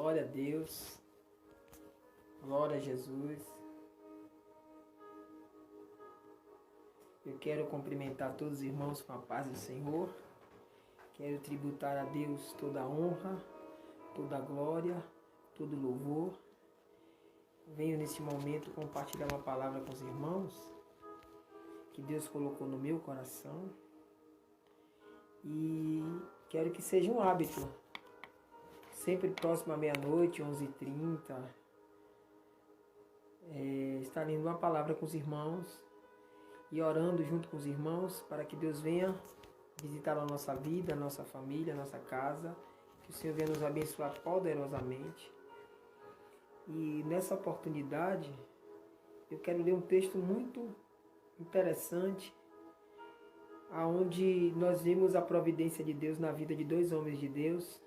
Glória a Deus, glória a Jesus. Eu quero cumprimentar todos os irmãos com a paz do Senhor. Quero tributar a Deus toda a honra, toda a glória, todo o louvor. Venho nesse momento compartilhar uma palavra com os irmãos que Deus colocou no meu coração. E quero que seja um hábito, sempre próximo à meia-noite, 11h30, estar lendo uma palavra com os irmãos e orando junto com os irmãos para que Deus venha visitar a nossa vida, a nossa família, a nossa casa, que o Senhor venha nos abençoar poderosamente. E nessa oportunidade, eu quero ler um texto muito interessante, onde nós vimos a providência de Deus na vida de dois homens de Deus,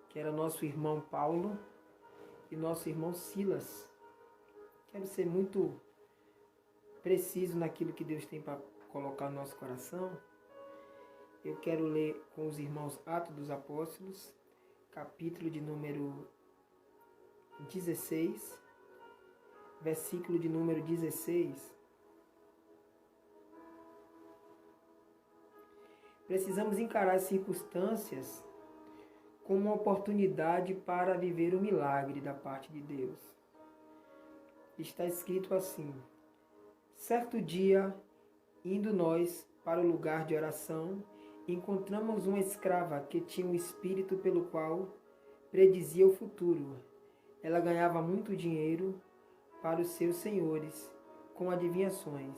que era nosso irmão Paulo e nosso irmão Silas. Quero ser muito preciso naquilo que Deus tem para colocar no nosso coração. Eu quero ler com os irmãos Atos dos Apóstolos, capítulo de número 16, versículo de número 16. Precisamos encarar as circunstâncias como uma oportunidade para viver o milagre da parte de Deus. Está escrito assim: certo dia, indo nós para o lugar de oração, encontramos uma escrava que tinha um espírito pelo qual predizia o futuro. Ela ganhava muito dinheiro para os seus senhores com adivinhações.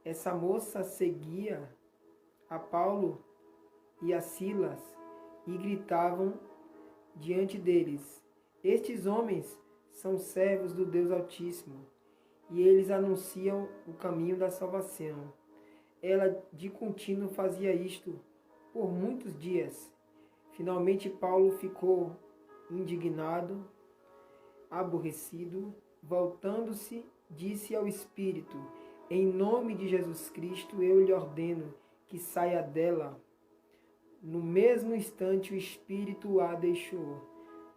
Essa moça seguia a Paulo e a Silas e gritavam diante deles: estes homens são servos do Deus Altíssimo, e eles anunciam o caminho da salvação. Ela de contínuo fazia isto por muitos dias. Finalmente Paulo ficou indignado, aborrecido. Voltando-se, disse ao Espírito: em nome de Jesus Cristo eu lhe ordeno que saia dela. No mesmo instante o Espírito a deixou.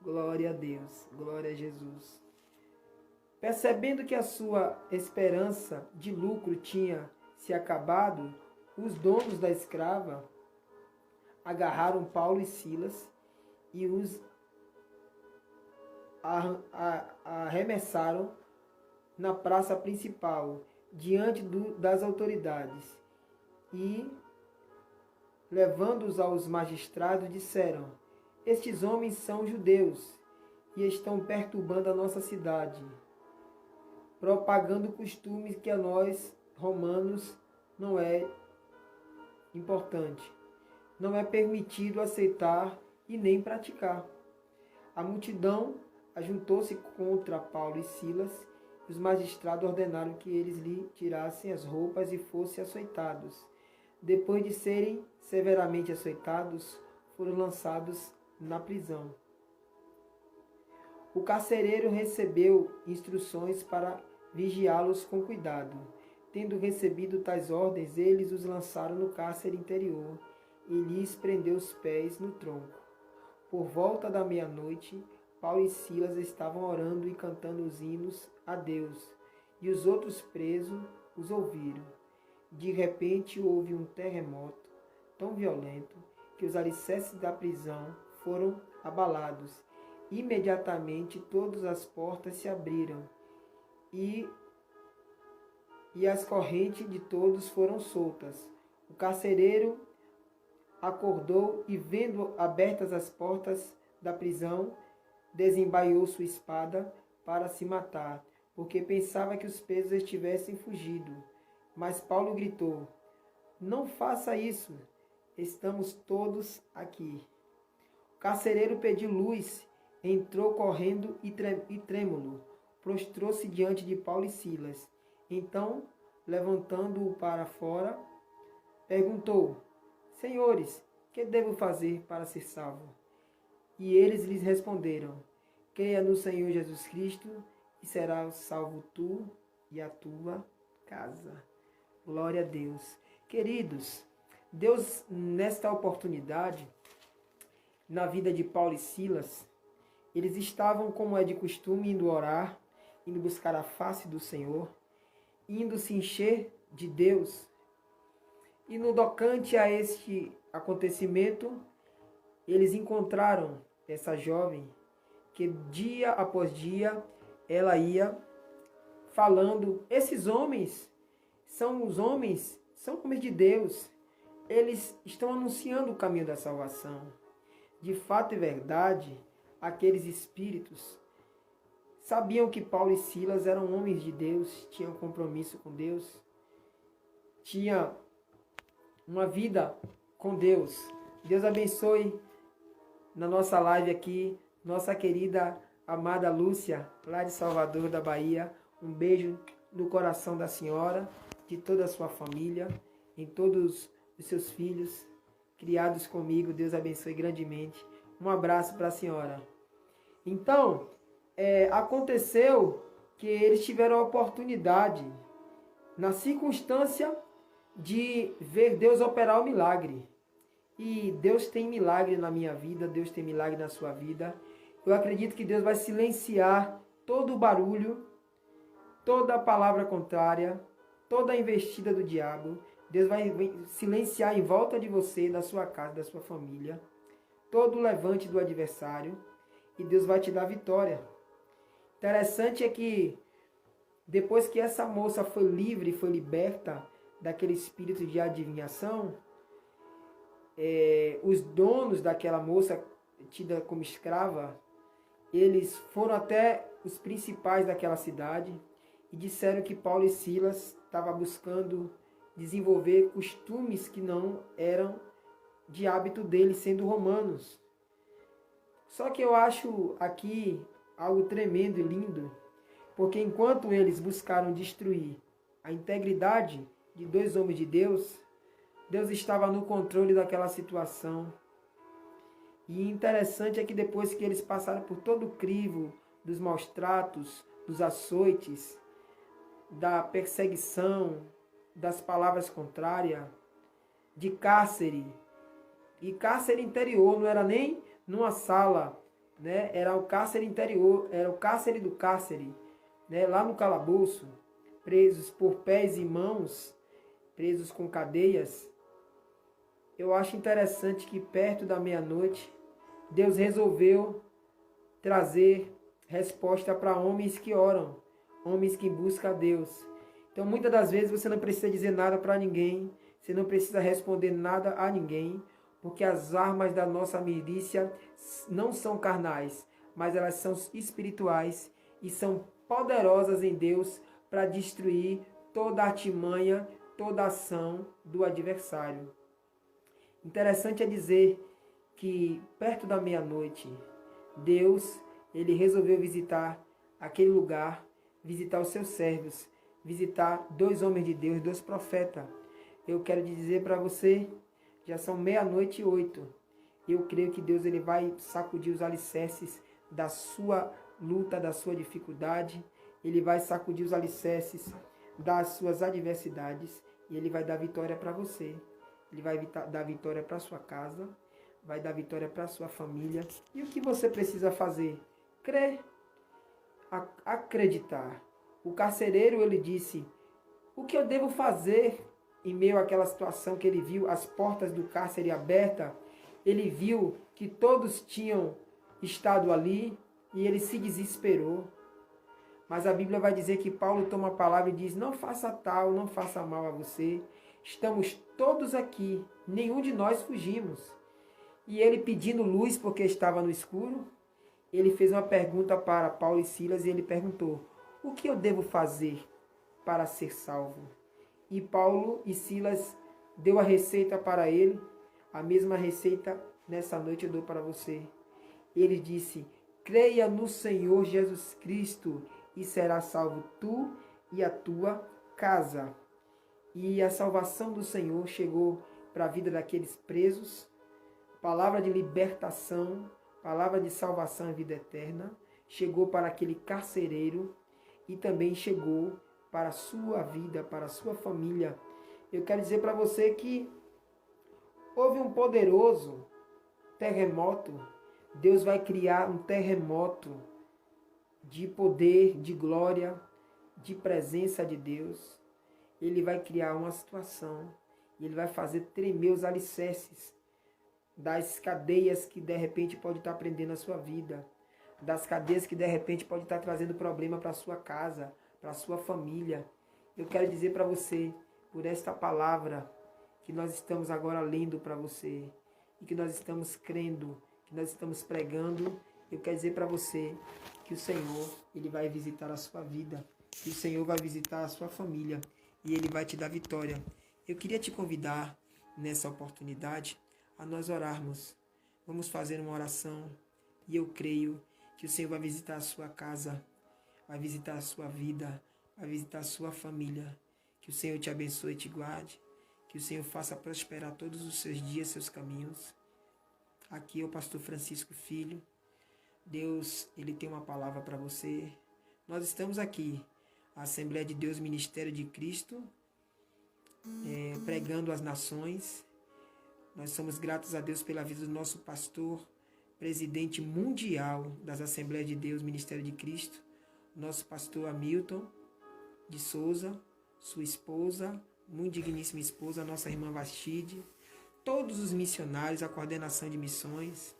Glória a Deus, glória a Jesus. Percebendo que a sua esperança de lucro tinha se acabado, os donos da escrava agarraram Paulo e Silas e os arremessaram na praça principal, diante das autoridades. E, levando-os aos magistrados, disseram: estes homens são judeus e estão perturbando a nossa cidade, propagando costumes que a nós, romanos, não é importante, não é permitido aceitar e nem praticar. A multidão ajuntou-se contra Paulo e Silas, e os magistrados ordenaram que eles lhe tirassem as roupas e fossem açoitados. Depois de serem severamente açoitados, foram lançados na prisão. O carcereiro recebeu instruções para vigiá-los com cuidado. Tendo recebido tais ordens, eles os lançaram no cárcere interior e lhes prendeu os pés no tronco. Por volta da meia-noite, Paulo e Silas estavam orando e cantando os hinos a Deus, e os outros presos os ouviram. De repente houve um terremoto tão violento que os alicerces da prisão foram abalados. Imediatamente todas as portas se abriram e as correntes de todos foram soltas. O carcereiro acordou e, vendo abertas as portas da prisão, desembaiou sua espada para se matar, porque pensava que os presos estivessem fugido. Mas Paulo gritou: não faça isso, estamos todos aqui. O carcereiro pediu luz, entrou correndo e trêmulo, prostrou-se diante de Paulo e Silas. Então, levantando-o para fora, perguntou: senhores, que devo fazer para ser salvo? E eles lhes responderam: creia no Senhor Jesus Cristo e serás salvo tu e a tua casa. Glória a Deus. Queridos, Deus, nesta oportunidade, na vida de Paulo e Silas, Eles estavam, como é de costume, indo orar, indo buscar a face do Senhor, indo se encher de Deus. E no tocante a este acontecimento, eles encontraram essa jovem que dia após dia ela ia falando, esses homens são homens de Deus. Eles estão anunciando o caminho da salvação. De fato e verdade, aqueles espíritos sabiam que Paulo e Silas eram homens de Deus, tinham compromisso com Deus, tinham uma vida com Deus. Deus abençoe na nossa live aqui, nossa querida, amada Lúcia, lá de Salvador, da Bahia. Um beijo no coração da senhora, de toda a sua família, em todos os seus filhos criados comigo. Deus abençoe grandemente. Um abraço para a senhora. Então, aconteceu que eles tiveram a oportunidade, na circunstância, de ver Deus operar o milagre. E Deus tem milagre na minha vida, Deus tem milagre na sua vida. Eu acredito que Deus vai silenciar todo o barulho, toda a palavra contrária, toda a investida do diabo. Deus vai silenciar em volta de você, da sua casa, da sua família, todo o levante do adversário, e Deus vai te dar vitória. Interessante é que depois que essa moça foi livre, foi liberta daquele espírito de adivinhação, os donos daquela moça tida como escrava, eles foram até os principais daquela cidade e disseram que Paulo e Silas estavam buscando desenvolver costumes que não eram de hábito deles, sendo romanos. Só que eu acho aqui algo tremendo e lindo, porque enquanto eles buscaram destruir a integridade de dois homens de Deus, Deus estava no controle daquela situação. E interessante é que depois que eles passaram por todo o crivo dos maus tratos, dos açoites, da perseguição, das palavras contrárias, de cárcere, e cárcere interior, não era nem numa sala, né? Era o cárcere interior, era o cárcere do cárcere, né? Lá no calabouço, presos por pés e mãos, presos com cadeias. Eu acho interessante que perto da meia-noite, Deus resolveu trazer resposta para homens que oram, homens que buscam a Deus. Então, muitas das vezes, você não precisa dizer nada para ninguém, você não precisa responder nada a ninguém, porque as armas da nossa milícia não são carnais, mas elas são espirituais e são poderosas em Deus para destruir toda a artimanha, toda a ação do adversário. Interessante é dizer que perto da meia-noite, Deus, ele resolveu visitar aquele lugar, visitar os seus servos, visitar dois homens de Deus, dois profetas. Eu quero dizer para você, já são 00:08. Eu creio que Deus ele vai sacudir os alicerces da sua luta, da sua dificuldade. Ele vai sacudir os alicerces das suas adversidades e ele vai dar vitória para você. Ele vai dar vitória para sua casa, vai dar vitória para sua família. E o que você precisa fazer? Crer, acreditar. O carcereiro, ele disse, o que eu devo fazer em meio àquela situação que ele viu as portas do cárcere abertas? Ele viu que todos tinham estado ali e ele se desesperou. Mas a Bíblia vai dizer que Paulo toma a palavra e diz, não faça tal, não faça mal a você. Estamos todos aqui, nenhum de nós fugimos. E ele pedindo luz porque estava no escuro, ele fez uma pergunta para Paulo e Silas e ele perguntou, o que eu devo fazer para ser salvo? E Paulo e Silas deu a receita para ele, a mesma receita nessa noite eu dou para você. Ele disse, creia no Senhor Jesus Cristo e será salvo tu e a tua casa. E a salvação do Senhor chegou para a vida daqueles presos, palavra de libertação, palavra de salvação e vida eterna, chegou para aquele carcereiro e também chegou para a sua vida, para a sua família. Eu quero dizer para você que houve um poderoso terremoto Deus vai criar um terremoto de poder, de glória, de presença de Deus. Ele vai criar uma situação e ele vai fazer tremer os alicerces das cadeias que de repente pode estar prendendo a sua vida, das cadeias que de repente pode estar trazendo problema para a sua casa, para a sua família. Eu quero dizer para você, por esta palavra que nós estamos agora lendo para você e que nós estamos crendo, que nós estamos pregando, eu quero dizer para você que o Senhor, Ele vai visitar a sua vida, que o Senhor vai visitar a sua família e Ele vai te dar vitória. Eu queria te convidar nessa oportunidade a nós orarmos. Vamos fazer uma oração e eu creio que o Senhor vai visitar a sua casa, vai visitar a sua vida, vai visitar a sua família. Que o Senhor te abençoe e te guarde, que o Senhor faça prosperar todos os seus dias, seus caminhos. Aqui é o pastor Francisco Filho. Deus, Ele tem uma palavra para você. Nós estamos aqui, a Assembleia de Deus, Ministério de Cristo, pregando às nações. Nós somos gratos a Deus pela vida do nosso pastor, presidente mundial das Assembleias de Deus, Ministério de Cristo, nosso pastor Hamilton de Souza, sua esposa, muito digníssima esposa, nossa irmã Vastide, todos os missionários, a coordenação de missões,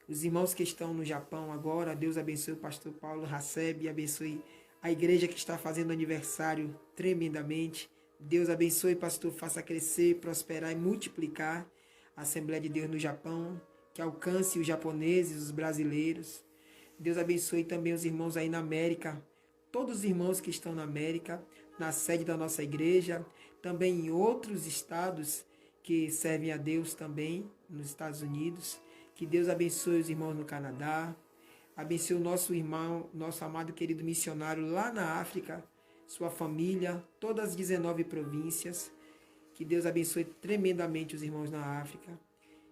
os irmãos que estão no Japão agora. Deus abençoe o pastor Paulo Haseb, abençoe a igreja que está fazendo aniversário tremendamente. Deus abençoe, pastor, faça crescer, prosperar e multiplicar a Assembleia de Deus no Japão, que alcance os japoneses, os brasileiros. Deus abençoe também os irmãos aí na América, todos os irmãos que estão na América, na sede da nossa igreja, também em outros estados que servem a Deus também, nos Estados Unidos. Que Deus abençoe os irmãos no Canadá, abençoe o nosso irmão, nosso amado querido missionário lá na África, sua família, todas as 19 províncias. Que Deus abençoe tremendamente os irmãos na África.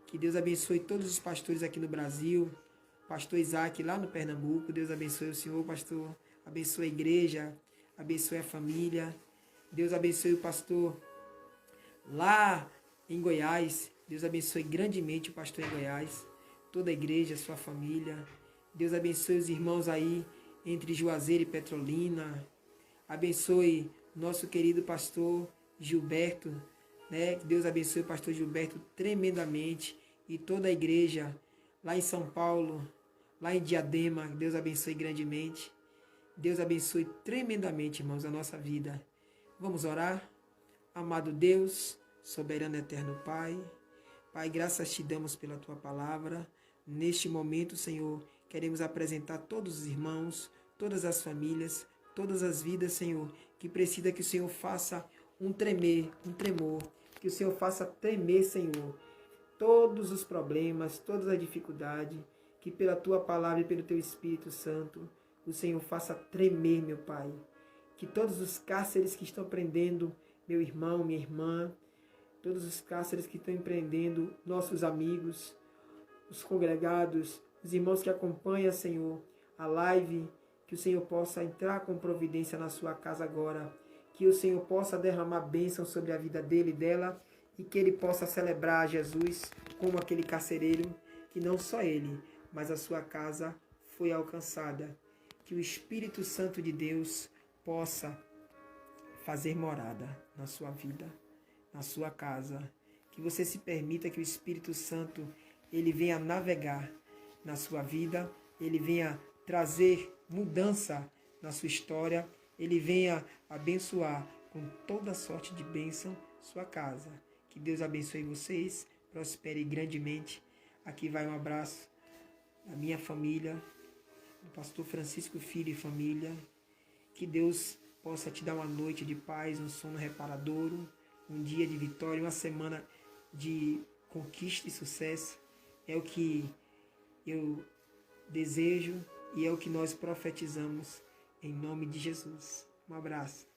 Que Deus abençoe todos os pastores aqui no Brasil. Pastor Isaac lá no Pernambuco. Deus abençoe o senhor, pastor. Abençoe a igreja. Abençoe a família. Deus abençoe o pastor lá em Goiás. Deus abençoe grandemente o pastor em Goiás. Toda a igreja, sua família. Deus abençoe os irmãos aí entre Juazeiro e Petrolina. Abençoe nosso querido pastor Gilberto, né? Que Deus abençoe o pastor Gilberto tremendamente e toda a igreja lá em São Paulo, lá em Diadema. Deus abençoe grandemente. Deus abençoe tremendamente, irmãos, a nossa vida. Vamos orar? Amado Deus, soberano eterno Pai, Pai, graças te damos pela tua palavra. Neste momento, Senhor, queremos apresentar todos os irmãos, todas as famílias, todas as vidas, Senhor, que precisa que o Senhor faça um tremor, que o Senhor faça tremer, Senhor, todos os problemas, todas as dificuldades, que pela tua palavra e pelo teu Espírito Santo, o Senhor faça tremer, meu Pai. Que todos os cárceres que estão prendendo meu irmão, minha irmã, todos os cárceres que estão empreendendo nossos amigos, os congregados, os irmãos que acompanham, Senhor, a live, que o Senhor possa entrar com providência na sua casa agora, que o Senhor possa derramar bênção sobre a vida dele e dela, e que ele possa celebrar Jesus como aquele carcereiro, que não só ele, mas a sua casa foi alcançada. Que o Espírito Santo de Deus possa fazer morada na sua vida, na sua casa. Que você se permita que o Espírito Santo ele venha navegar na sua vida, ele venha trazer mudança na sua história, ele venha abençoar com toda sorte de bênção sua casa. Que Deus abençoe vocês, prospere grandemente. Aqui vai um abraço da minha família, do pastor Francisco Filho e família. Que Deus possa te dar uma noite de paz, um sono reparadouro, um dia de vitória, uma semana de conquista e sucesso. É o que eu desejo e é o que nós profetizamos em nome de Jesus. Um abraço.